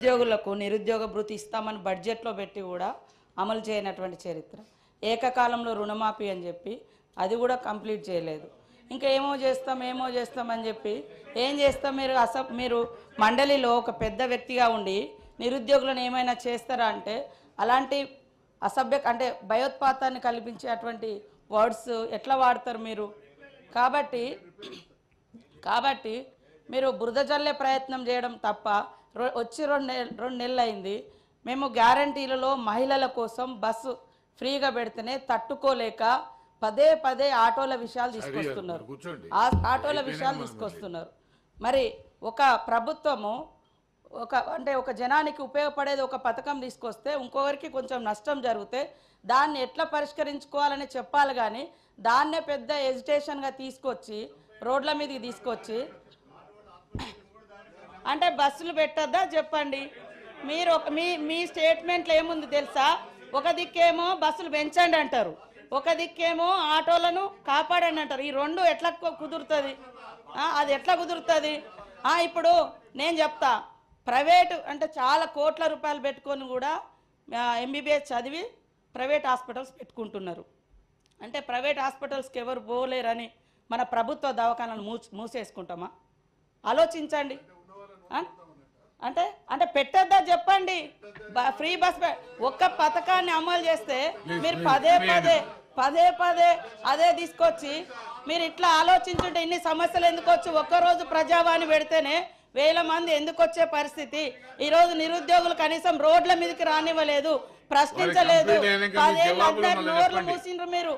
ఉద్యోగులకు నిరుద్యోగ భృతి ఇస్తామని బడ్జెట్లో పెట్టి కూడా అమలు చేయనటువంటి చరిత్ర. ఏకకాలంలో రుణమాఫీ అని చెప్పి అది కూడా కంప్లీట్ చేయలేదు. ఇంకా ఏమో చేస్తామని చెప్పి ఏం చేస్తాం? మీరు మండలిలో ఒక పెద్ద వ్యక్తిగా ఉండి నిరుద్యోగులను ఏమైనా చేస్తారా అంటే అలాంటి అంటే భయోత్పాతాన్ని కల్పించే అటువంటి వర్డ్స్ ఎట్లా వాడతారు మీరు? కాబట్టి మీరు బురద జల్లే ప్రయత్నం చేయడం తప్ప వచ్చి రెండు నెలలు అయింది. మేము గ్యారంటీలలో మహిళల కోసం బస్సు ఫ్రీగా పెడితేనే తట్టుకోలేక పదే ఆటోల విషయాలు తీసుకొస్తున్నారు. మరి ఒక ప్రభుత్వము ఒక జనానికి ఉపయోగపడేది ఒక పథకం తీసుకొస్తే ఇంకొకరికి కొంచెం నష్టం జరిగితే దాన్ని ఎట్లా పరిష్కరించుకోవాలని చెప్పాలి. కానీ దాన్నే పెద్ద ఎజిటేషన్గా తీసుకొచ్చి రోడ్ల మీదకి తీసుకొచ్చి అంటే బస్సులు పెట్టద్దా చెప్పండి. మీరు మీ స్టేట్మెంట్లో ఏముంది తెలుసా? ఒక దిక్కేమో బస్సులు పెంచండి అంటారు, ఒక దిక్కేమో ఆటోలను కాపాడండి అంటారు. ఈ రెండు ఎట్లా కుదురుతుంది? అది ఎట్లా కుదురుతుంది? ఇప్పుడు నేను చెప్తా, ప్రైవేటు అంటే చాలా కోట్ల రూపాయలు పెట్టుకొని కూడా ఎంబీబీఎస్ చదివి ప్రైవేట్ హాస్పిటల్స్ పెట్టుకుంటున్నారు. అంటే ప్రైవేట్ హాస్పిటల్స్కి ఎవరు పోలేరని మన ప్రభుత్వ దవాఖానాలు మూసేసుకుంటామా? ఆలోచించండి. అంటే పెట్టద్దా చెప్పండి. ఫ్రీ బస్ ఒక్క పథకాన్ని అమలు చేస్తే మీరు పదే అదే తీసుకొచ్చి మీరు ఇట్లా ఆలోచించుంటే ఇన్ని సమస్యలు ఎందుకు వచ్చి ఒక్కరోజు ప్రజావాణి పెడితేనే వేల మంది ఎందుకు వచ్చే పరిస్థితి? ఈరోజు నిరుద్యోగులు కనీసం రోడ్ల మీదకి రానివ్వలేదు, ప్రశ్నించలేదు. 10 ఏళ్ళు అందరు నోర్లు మూసిండ్రు. మీరు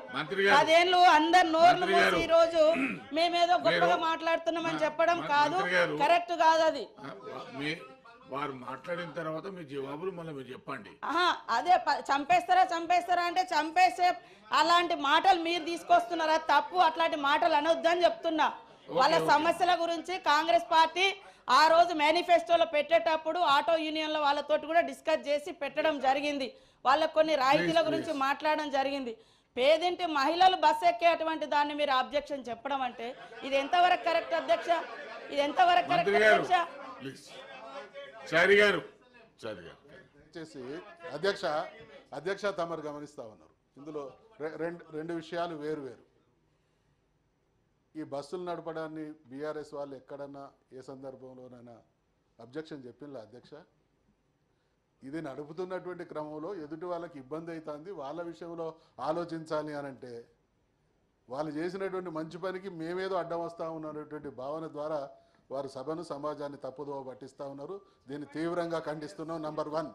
10 ఏళ్ళు అందరు నోర్లు మూసి ఈ రోజు మేమేదో గొప్పగా మాట్లాడుతున్నామని చెప్పడం కాదు, కరెక్ట్ కాదు అది. వారు మాట్లాడిన తర్వాత మీ జవాబులు మళ్ళీ మీరు చెప్పండి. అదే చంపేస్తారా అంటే చంపేసే అలాంటి మాటలు మీరు తీసుకొస్తున్నారా? తప్పు. అట్లాంటి మాటలు అనొద్దని చెప్తున్నా. వాళ్ళ సమస్యల గురించి కాంగ్రెస్ పార్టీ ఆ రోజు మేనిఫెస్టోలో పెట్టేటప్పుడు ఆటో యూనియన్ల వాళ్ళతోటి కూడా డిస్కస్ చేసి పెట్టడం జరిగింది. వాళ్ళకు కొన్ని రాయితీల గురించి మాట్లాడడం జరిగింది. పేదింటి మహిళలు బస్సు ఎక్కేటువంటి దాన్ని మీరు అబ్జెక్షన్ చెప్పడం అంటే ఇది ఎంతవరకు కరెక్ట్ అధ్యక్ష? ఇది ఎంతవరకు కరెక్ట్ అధ్యక్ష? అధ్యక్ష తమరు గమనిస్తా ఉన్నారు. ఇందులో రెండు విషయాలు వేరు. ఈ బస్సులు నడపడాన్ని బీఆర్ఎస్ వాళ్ళు ఎక్కడన్నా ఏ సందర్భంలోనైనా అబ్జెక్షన్ చెప్పిందా అధ్యక్ష? ఇది నడుపుతున్నటువంటి క్రమంలో ఎదుటి వాళ్ళకి ఇబ్బంది అవుతుంది, వాళ్ళ విషయంలో ఆలోచించాలి అని అంటే వాళ్ళు చేసినటువంటి మంచి పనికి మేమేదో అడ్డం వస్తూ ఉన్నటువంటి భావన ద్వారా వారు సభను సమాజాన్ని తప్పుదోవ పట్టిస్తూ ఉన్నారు. దీన్ని తీవ్రంగా ఖండిస్తున్నాం. నంబర్ 1.